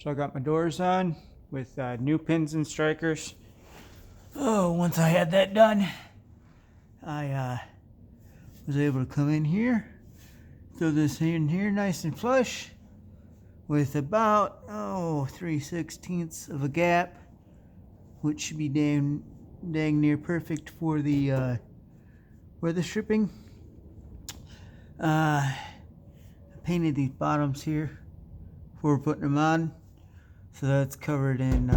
So I got my doors on with new pins and strikers. Oh, once I had that done, I was able to come in here, throw this in here nice and flush with about 3/16 of a gap, which should be dang near perfect for the weather stripping. I painted these bottoms here before putting them on, so that's covered in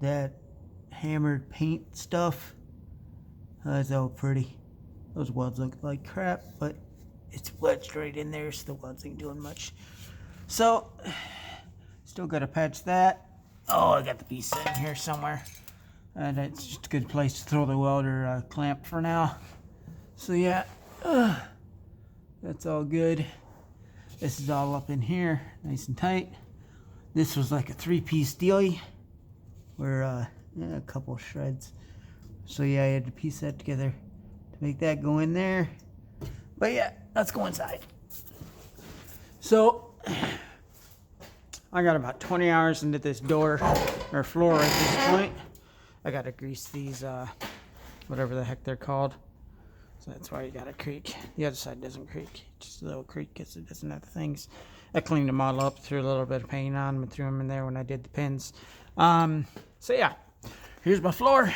that hammered paint stuff. That's all pretty. Those welds look like crap, but it's wedged right in there, so the welds ain't doing much. So, still gotta patch that. Oh, I got the piece in here somewhere. And it's just a good place to throw the welder clamp for now. So yeah, that's all good. This is all up in here, nice and tight. This was like a 3-piece dealie, where a couple shreds. So yeah, I had to piece that together to make that go in there. But yeah, let's go inside. So I got about 20 hours into this door or floor at this point. I gotta grease these whatever the heck they're called. So that's why you gotta creak. The other side doesn't creak, just a little creak because it doesn't have the things. I cleaned them all up, threw a little bit of paint on them, and threw them in there when I did the pins. So yeah, here's my floor.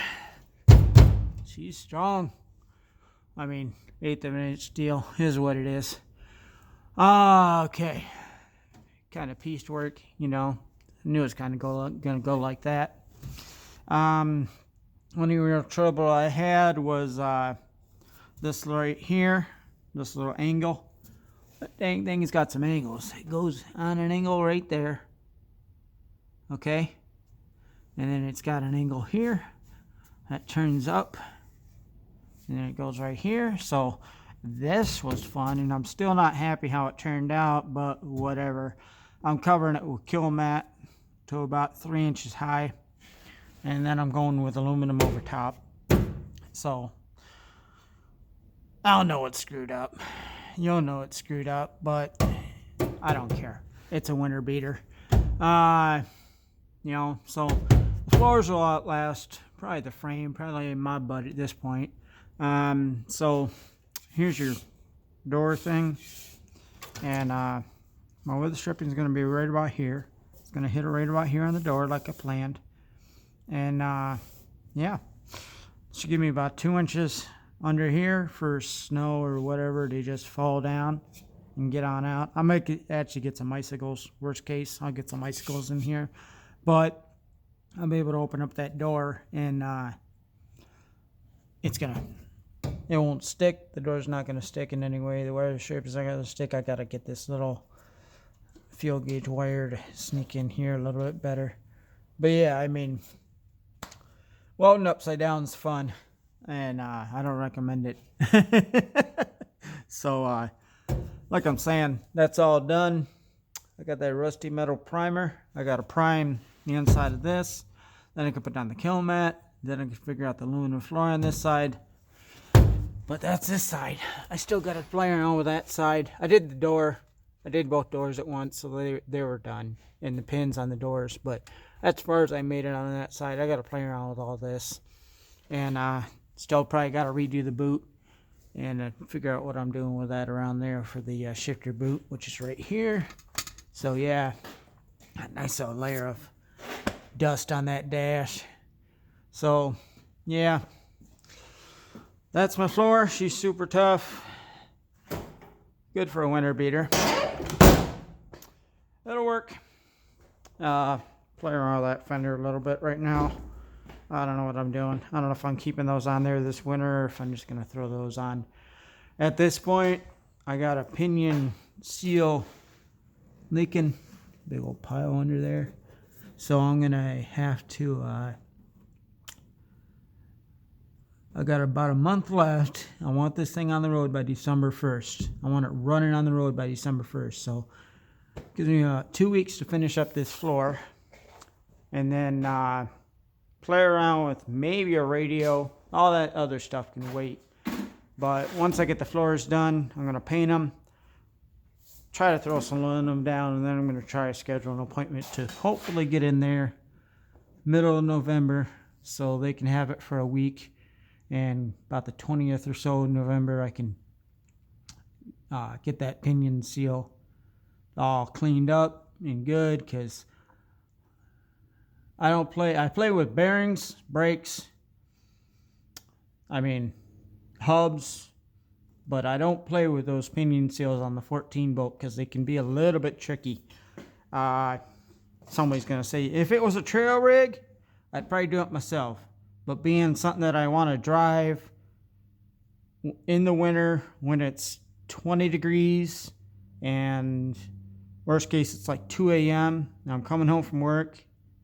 She's strong. I mean, 1/8 of an inch steel is what it is. Okay, kind of piecework, you know. I knew it was kind of gonna go like that. Only real trouble I had was this right here, this little angle. That dang thing has got some angles. It goes on an angle right there. Okay, and then it's got an angle here that turns up, and then it goes right here. So this was fun, and I'm still not happy how it turned out, but whatever. I'm covering it with kill mat to about 3 inches high, and then I'm going with aluminum over top. So I'll know it's screwed up. You'll know it's screwed up, but I don't care. It's a winter beater. You know, so the floors will outlast probably the frame, probably my butt at this point. So here's your door thing, and my weather stripping is going to be right about here. It's going to hit it right about here on the door like I planned. And yeah, should give me about 2 inches under here for snow or whatever to just fall down and get on out. I might actually get some icicles. Worst case, I'll get some icicles in here, but I'll be able to open up that door, and it won't stick. The door's not gonna stick in any way. The wire strip is not gonna stick. I gotta get this little fuel gauge wire to sneak in here a little bit better. But yeah, I mean, welding upside down is fun, and I don't recommend it. So like I'm saying, that's all done. I got that rusty metal primer. I got to prime the inside of this. Then I can put down the kill mat. Then I can figure out the aluminum floor on this side. But that's this side. I still got to play around with that side. I did the door. I did both doors at once, so they were done. And the pins on the doors. But as far as I made it on that side, I got to play around with all this. And still probably got to redo the boot and figure out what I'm doing with that around there for the shifter boot, which is right here. So yeah, a nice little layer of dust on that dash. So yeah, that's my floor. She's super tough. Good for a winter beater. That'll work. Play around with that fender a little bit right now. I don't know what I'm doing. I don't know if I'm keeping those on there this winter or if I'm just going to throw those on. At this point, I got a pinion seal leaking. Big old pile under there. So I'm going to have to... I got about a month left. I want this thing on the road by December 1st. I want it running on the road by December 1st. So it gives me 2 weeks to finish up this floor. And then play around with maybe a radio. All that other stuff can wait. But once I get the floors done, I'm going to paint them. try to throw some aluminum down, and then I'm going to try to schedule an appointment to hopefully get in there middle of November so they can have it for a week. And about the 20th or so of November, I can get that pinion seal all cleaned up and good, because I play with bearings, brakes, hubs, but I don't play with those pinion seals on the 14 bolt because they can be a little bit tricky. Somebody's going to say, if it was a trail rig, I'd probably do it myself. But being something that I want to drive in the winter when it's 20 degrees and worst case it's like 2 a.m. and I'm coming home from work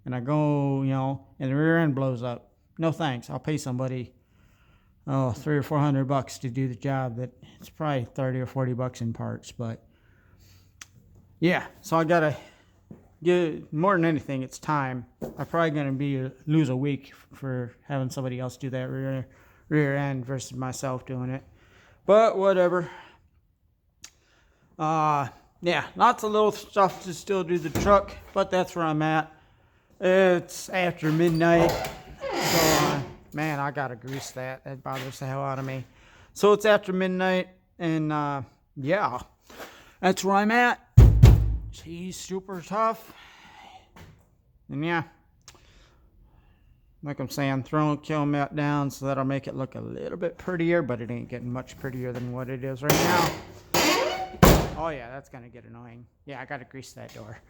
and I go, and the rear end blows up. No thanks. I'll pay somebody $300 or $400 to do the job. That it's probably $30 or $40 in parts. But yeah, so I gotta get, more than anything, it's time. I'm probably gonna lose a week for having somebody else do that rear end versus myself doing it. But whatever. Yeah, lots of little stuff to still do the truck, but that's where I'm at. It's after midnight, so man, I gotta grease that. That bothers the hell out of me. So it's after midnight, and yeah, that's where I'm at. He's super tough, and yeah, like I'm saying, throwing kill mat down so that'll make it look a little bit prettier, but it ain't getting much prettier than what it is right now. Oh yeah, that's gonna get annoying. Yeah, I gotta grease that door.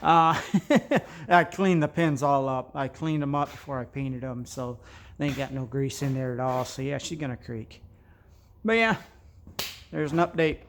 I cleaned the pins all up. I cleaned them up before I painted them, so they ain't got no grease in there at all. So yeah, she's gonna creak. But yeah, there's an update.